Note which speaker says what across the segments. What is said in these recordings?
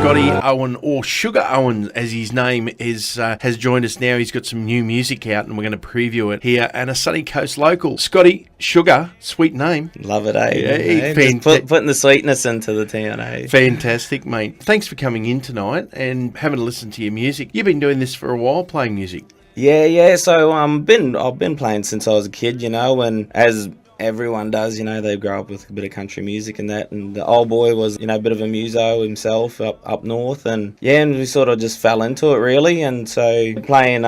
Speaker 1: Scotty Owen, or Suga Owens as his name is, has joined us now. He's got some new music out and we're going to preview it here, and a Sunny Coast local. Scotty, Sugar, sweet name.
Speaker 2: Love it, eh?
Speaker 1: Yeah,
Speaker 2: Just putting the sweetness into the town, eh?
Speaker 1: Fantastic, mate. Thanks for coming in tonight and having a listen to your music. You've been doing this for a while, playing music.
Speaker 2: Yeah. So I've been playing since I was a kid, and as everyone does, they grow up with a bit of country music and that. And the old boy was, a bit of a muso himself up north. And we sort of just fell into it, really. And so playing,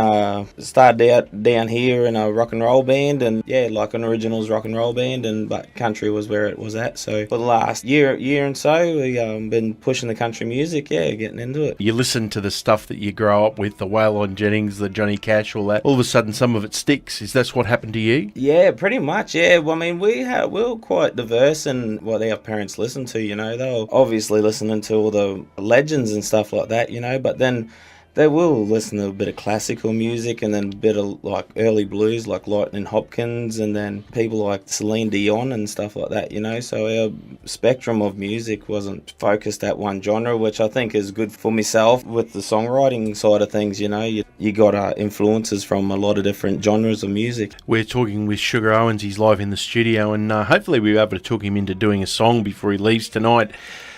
Speaker 2: started out down here in a rock and roll band, and like an originals rock and roll band, but country was where it was at. So for the last year and so, we been pushing the country music, getting into it.
Speaker 1: You listen to the stuff that you grow up with, the Waylon Jennings, the Johnny Cash, all that. All of a sudden, some of it sticks. Is that what happened to you?
Speaker 2: Yeah, pretty much, yeah. Well, I mean, we're quite diverse in what our parents listen to, They were obviously listening to all the legends and stuff like that, but then they will listen to a bit of classical music and then a bit of like early blues like Lightning Hopkins, and then people like Celine Dion and stuff like that, So our spectrum of music wasn't focused at one genre, which I think is good for myself with the songwriting side of things, You got influences from a lot of different genres of music.
Speaker 1: We're talking with Suga Owens. He's live in the studio, and hopefully we'll be able to talk him into doing a song before he leaves tonight.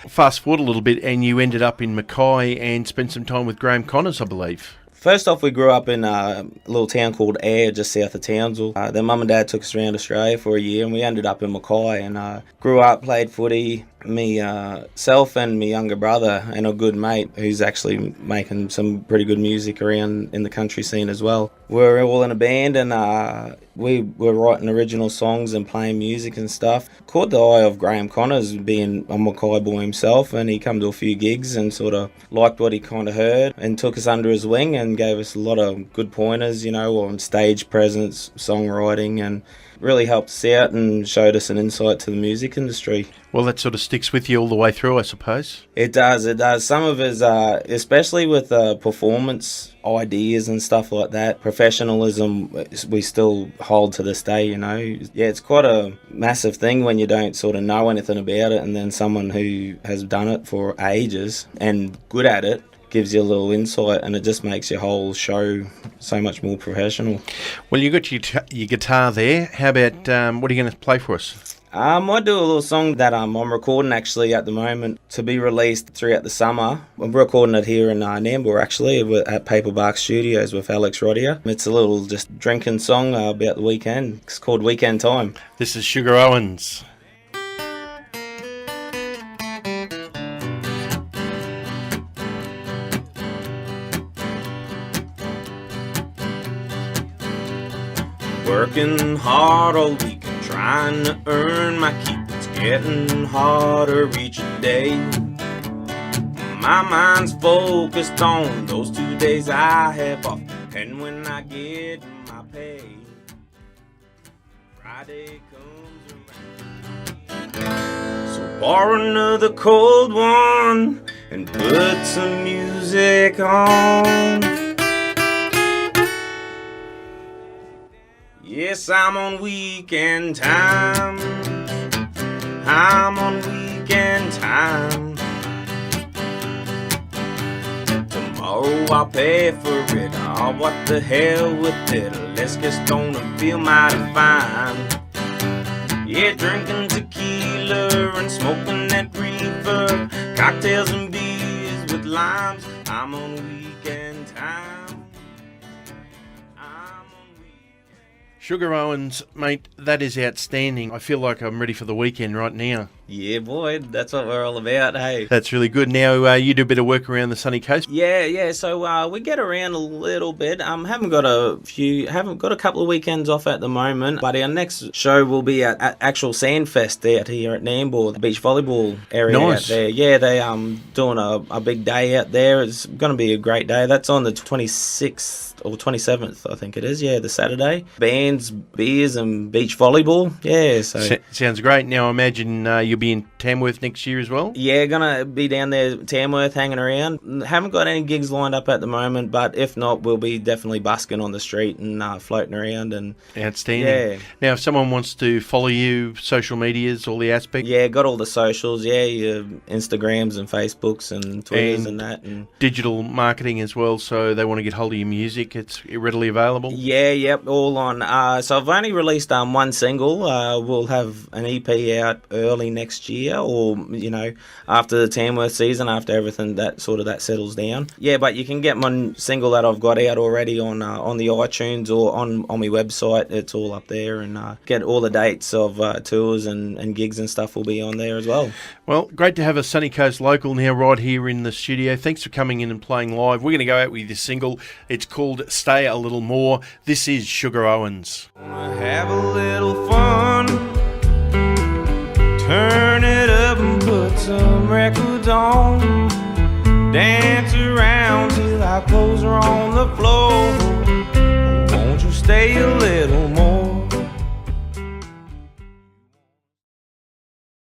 Speaker 1: Fast forward a little bit, and you ended up in Mackay and spent some time with Graham Connors, I believe.
Speaker 2: First off, we grew up in a little town called Ayr, just south of Townsville. Then Mum and Dad took us around Australia for a year, and we ended up in Mackay, and grew up, played footy. Myself and my younger brother and a good mate who's actually making some pretty good music around in the country scene as well. We're all in a band, and we were writing original songs and playing music and stuff. Caught the eye of Graham Connors, being a Mackay boy himself, and he come to a few gigs and sort of liked what he kind of heard and took us under his wing and gave us a lot of good pointers, on stage presence, songwriting, and really helped us out and showed us an insight to the music industry.
Speaker 1: Well, that sort of sticks with you all the way through, I suppose.
Speaker 2: It does. Some of his, especially with performance ideas and stuff like that, professionalism, we still hold to this day, Yeah, it's quite a massive thing when you don't sort of know anything about it, and then someone who has done it for ages and good at it gives you a little insight, and it just makes your whole show so much more professional.
Speaker 1: Well, you got your guitar there. How about, what are you going to play for us?
Speaker 2: I might do a little song that I'm recording actually at the moment to be released throughout the summer. I'm recording it here in Nambour actually at Paperbark Studios with Alex Roddier. It's a little just drinking song about the weekend. It's called Weekend Time.
Speaker 1: This is Suga Owens.
Speaker 2: Working hard all week, trying to earn my keep. It's getting harder each day. My mind's focused on those 2 days I have off, and when I get my pay, Friday comes around. So pour another cold one and put some music on. Yes, I'm on weekend time. I'm on weekend time. Tomorrow I'll pay for it. Oh, what the hell with it? Let's get stoned and feel mighty fine. Yeah, drinking tequila and smoking that reefer, cocktails and beers with limes. I'm on weekend time.
Speaker 1: Suga Owens, mate, that is outstanding. I feel like I'm ready for the weekend right now.
Speaker 2: Yeah, boy, that's what we're all about, hey.
Speaker 1: That's really good. Now, you do a bit of work around the sunny coast?
Speaker 2: Yeah, so we get around a little bit. Haven't got a couple of weekends off at the moment, but our next show will be at actual Sandfest out here at Nambour, the beach volleyball area.
Speaker 1: Nice.
Speaker 2: Out there. Yeah, they doing a big day out there. It's going to be a great day. That's on the 26th or 27th, I think it is. Yeah, the Saturday. Bands, beers, and beach volleyball. Yeah, so
Speaker 1: Sounds great. Now, I imagine you'll be in Tamworth next year as well?
Speaker 2: yeah, gonna be down there, Tamworth, hanging around. Haven't got any gigs lined up at the moment, but if not, we'll be definitely busking on the street and floating around. And
Speaker 1: Outstanding.
Speaker 2: yeah.
Speaker 1: Now, if someone wants to follow you, social medias, all the aspects?
Speaker 2: Yeah, got all the socials. Yeah, your Instagrams and Facebooks and Twitters and that. And
Speaker 1: digital marketing as well, so they want to get hold of your music. It's readily available?
Speaker 2: yeah, yep, all on. So I've only released one single. We'll have an EP out early next year, or after the Tamworth season, after everything that settles down. Yeah, but you can get my single that I've got out already on the iTunes or on my website. It's all up there, and get all the dates of tours and gigs and stuff will be on there as well.
Speaker 1: Well, great to have a Sunny Coast local now right here in the studio. Thanks for coming in and playing live. We're going to go out with this single. It's called Stay a Little More. This is Suga Owens.
Speaker 2: Have a little fun, turn it up and put some records on, dance around till our clothes are on the floor.